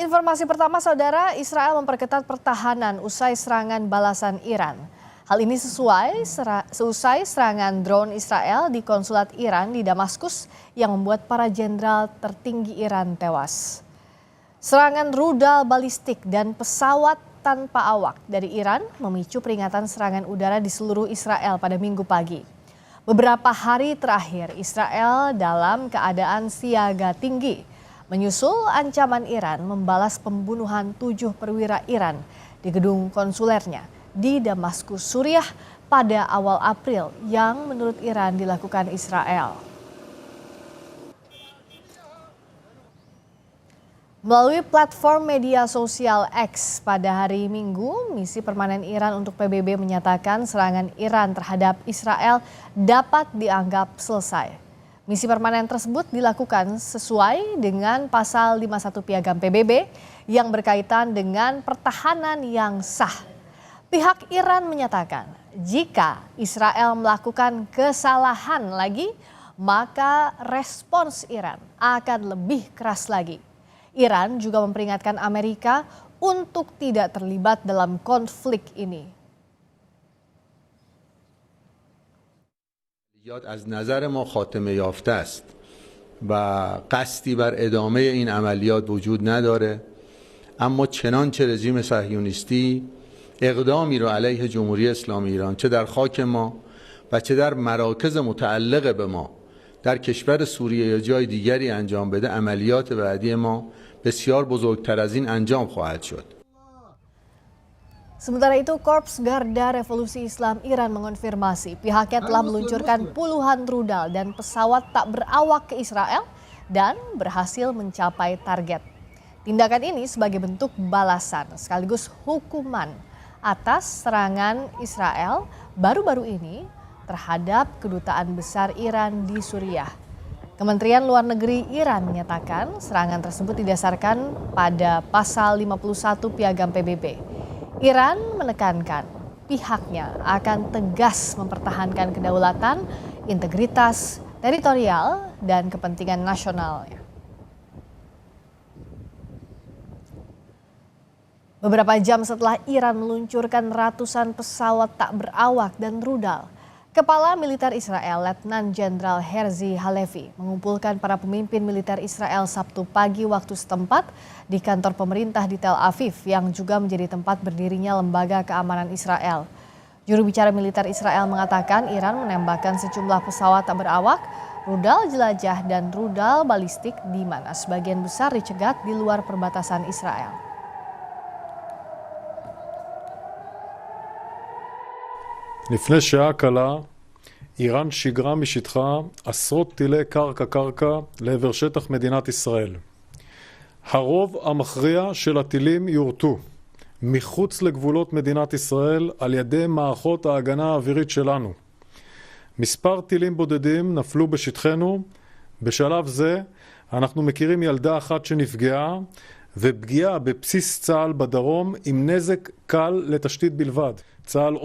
Informasi pertama, saudara, Israel memperketat pertahanan usai serangan balasan Iran. Hal ini seusai serangan drone Israel di konsulat Iran di Damaskus yang membuat para jenderal tertinggi Iran tewas. Serangan rudal balistik dan pesawat tanpa awak dari Iran memicu peringatan serangan udara di seluruh Israel pada Minggu pagi. Beberapa hari terakhir Israel dalam keadaan siaga tinggi, menyusul ancaman Iran membalas pembunuhan 7 perwira Iran di gedung konsulernya di Damaskus, Suriah pada awal April yang menurut Iran dilakukan Israel. Melalui platform media sosial X pada hari Minggu, misi permanen Iran untuk PBB menyatakan serangan Iran terhadap Israel dapat dianggap selesai. Misi permanen tersebut dilakukan sesuai dengan pasal 51 Piagam PBB yang berkaitan dengan pertahanan yang sah. Pihak Iran menyatakan jika Israel melakukan kesalahan lagi, maka respons Iran akan lebih keras lagi. Iran juga memperingatkan Amerika untuk tidak terlibat dalam konflik ini. از نظر ما خاتمه یافته است و قصدی بر ادامه این عملیات وجود نداره، اما چنانچه رژیم صهیونیستی اقدامی رو علیه جمهوری اسلامی ایران چه در خاک ما و چه در مراکز متعلق به ما در کشور سوریه یا جای دیگری انجام بده، عملیات بعدی ما بسیار بزرگتر از این انجام خواهد شد. Sementara itu, Korps Garda Revolusi Islam Iran mengonfirmasi pihaknya telah meluncurkan puluhan rudal dan pesawat tak berawak ke Israel dan berhasil mencapai target. Tindakan ini sebagai bentuk balasan sekaligus hukuman atas serangan Israel baru-baru ini terhadap kedutaan besar Iran di Suriah. Kementerian Luar Negeri Iran menyatakan serangan tersebut didasarkan pada pasal 51 Piagam PBB. Iran menekankan pihaknya akan tegas mempertahankan kedaulatan, integritas teritorial, dan kepentingan nasionalnya. Beberapa jam setelah Iran meluncurkan ratusan pesawat tak berawak dan rudal, Kepala Militer Israel Letnan Jenderal Herzi Halevi mengumpulkan para pemimpin militer Israel Sabtu pagi waktu setempat di kantor pemerintah di Tel Aviv yang juga menjadi tempat berdirinya lembaga keamanan Israel. Juru bicara militer Israel mengatakan Iran menembakkan sejumlah pesawat tak berawak, rudal jelajah dan rudal balistik di mana sebagian besar dicegat di luar perbatasan Israel. לפני שעה קלה, איראן שיגרה משטחה עשרות טילי קרקע לעבר שטח מדינת ישראל. הרוב המכריע של הטילים יורטו מחוץ לגבולות מדינת ישראל על ידי מערכות ההגנה האווירית שלנו. מספר טילים בודדים נפלו בשטחנו. בשלב זה אנחנו מכירים ילדה אחת שנפגעה ופגיעה בבסיס צה"ל בדרום עם נזק קל לתשתית בלבד. צה"ל